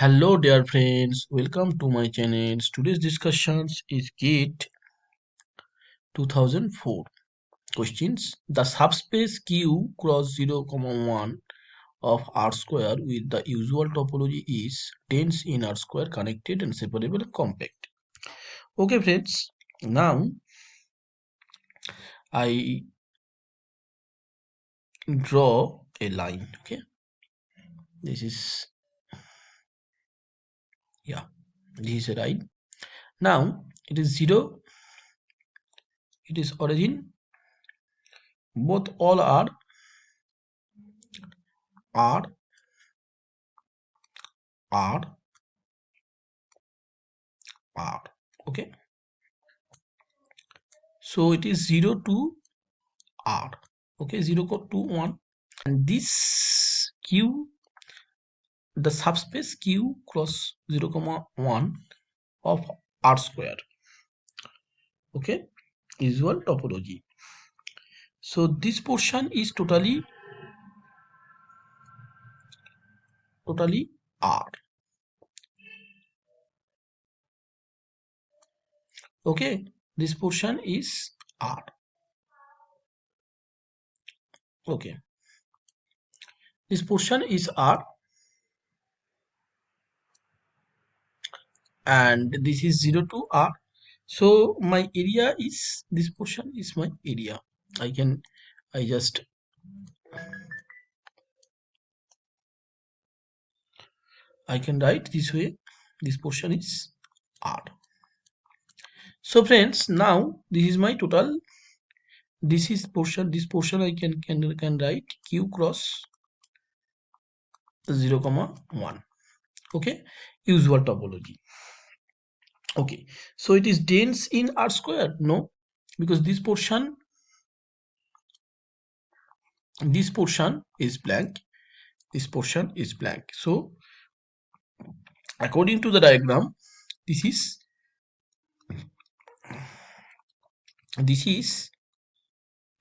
Hello dear friends, welcome to my channel. Today's discussions is GATE 2004 questions. The subspace Q cross 0, 1 of R square with the usual topology is dense in R square, connected and separable and compact. Okay friends, now I draw a line. Okay, this is this is a line. Now it is 0, it is origin, both all are R R. Okay, so it is 0 to R. Okay, 0 to 1, and this Q, the subspace Q cross 0 comma 1 of R square. Okay, usual topology. So this portion is totally R. Okay, this portion is R. Okay, this portion is R, and this is 0 to R. So my area is, this portion is my area. I can write this way. This portion is R. So friends, now this is my total. This is portion. This portion I can write Q cross 0 comma 1. Okay, usual topology. Okay, so it is dense in R square. No, because this portion is blank. This portion is blank. So according to the diagram, this is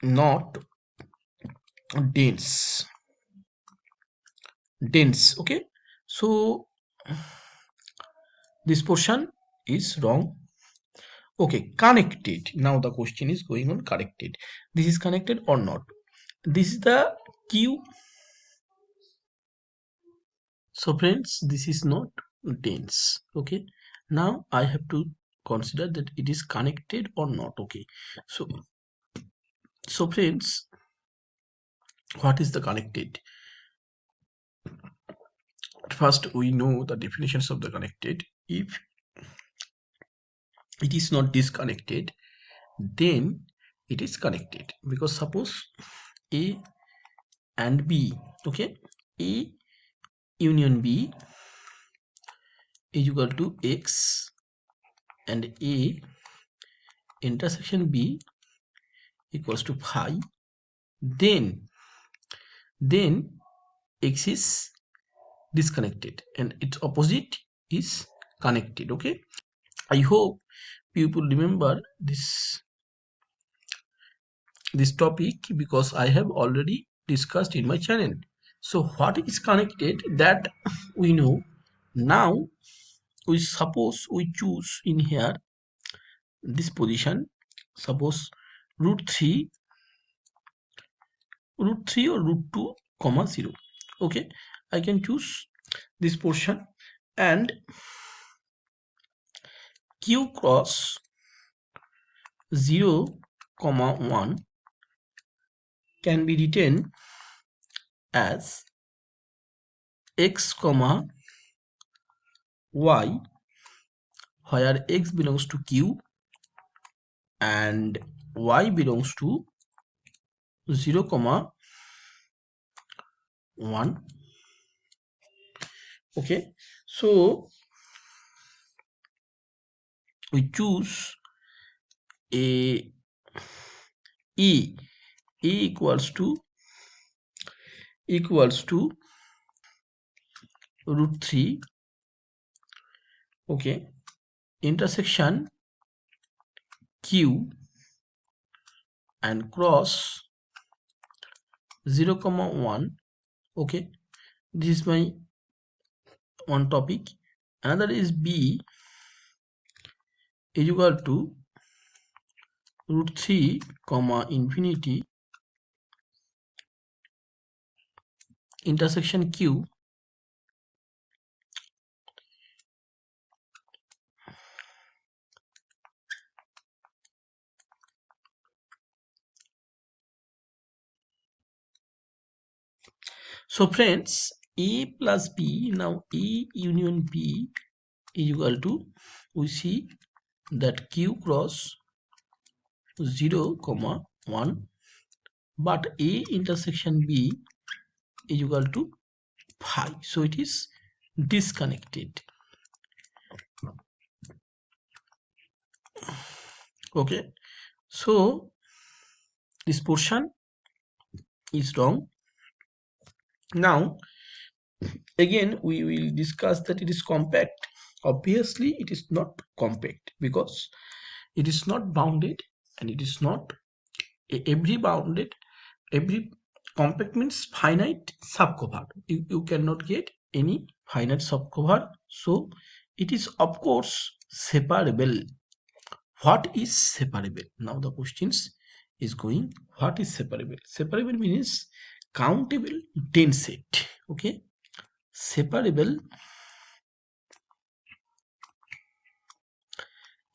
not dense. Okay, so this portion is wrong. Okay, connected. Now the question is going on connected. This is connected or not? This is the Q. So friends, this is not dense. Okay, now I have to consider that it is connected or not. Okay, so friends, what is the connected? First, we know the definitions of the connected. If it is not disconnected, then it is connected. Because suppose A and B, okay, A union B is equal to X, and A intersection B equals to phi, then X is disconnected and its opposite is connected. Okay, I hope people remember this topic, because I have already discussed in my channel. So what is connected, that we know. Now we choose in here this position, suppose root 3 or root 2 comma 0. Okay, I can choose this portion, and Q cross 0 comma 1 can be written as x comma y, where x belongs to Q and y belongs to 0 comma 1. Okay, so we choose a E equals to root 3. Okay, intersection Q and cross 0 comma 1. Okay, this is my one topic. Another is b is equal to root 3 comma infinity intersection q. So friends, a plus b, now a union b is equal to, we see that q cross 0 comma 1, but a intersection b is equal to phi, so it is disconnected. Okay, so this portion is wrong. Now again we will discuss that it is compact. Obviously it is not compact because it is not bounded, and it is not every bounded, every compact means finite subcover. You cannot get any finite subcover, so it is of course separable. What is separable? Now the questions is going, what is separable? Separable means countable dense set. Okay, separable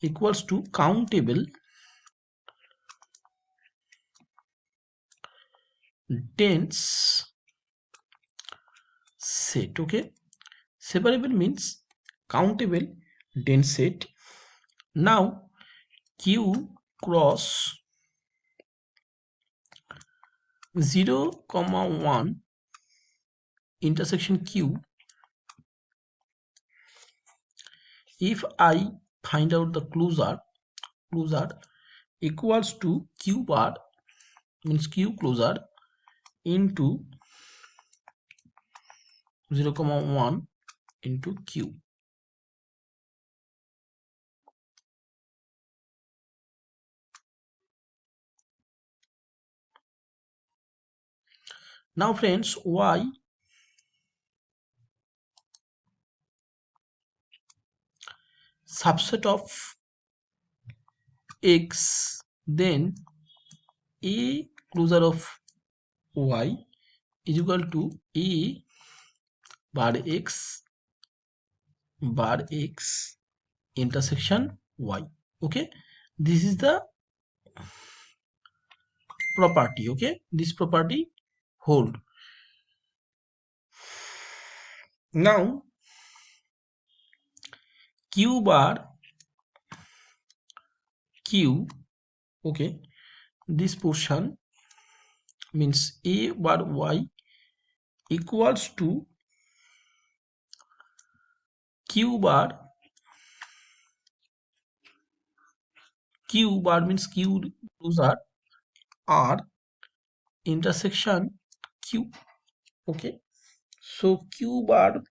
equals to countable dense set. Okay, separable means countable dense set. Now q cross 0 comma 1 intersection q, if I find out the closure equals to q bar, means q closure into 0 comma 1 into q. Now friends, y subset of x, then a closure of y is equal to a bar x intersection y. Okay, this is the property. Okay, this property hold. Now q bar q, okay, this portion means a bar y equals to q bar means q closure r intersection q. Okay, so q bar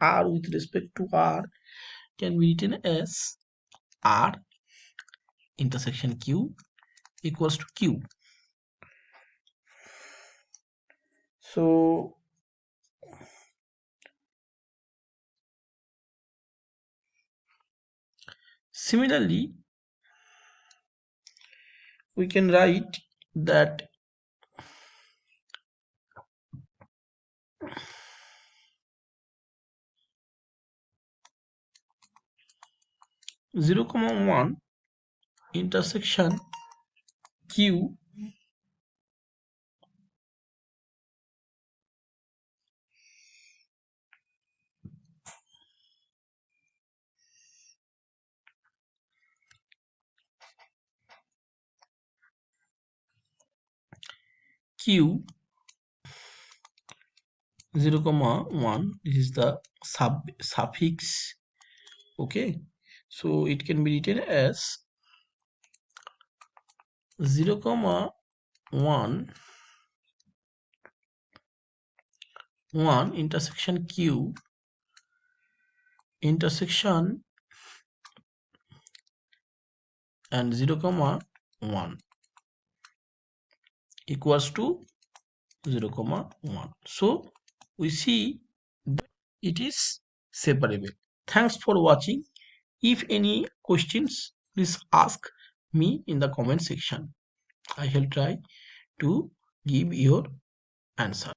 r with respect to r can be written as r intersection q equals to q. So similarly we can write that zero comma 1 intersection q q 0 comma 1, this is the suffix. Okay, so it can be written as 0 comma 1 intersection q intersection and 0 comma 1 equals to 0 comma 1. So we see it is separable. Thanks for watching. If any questions, please ask me in the comment section. I will try to give your answer.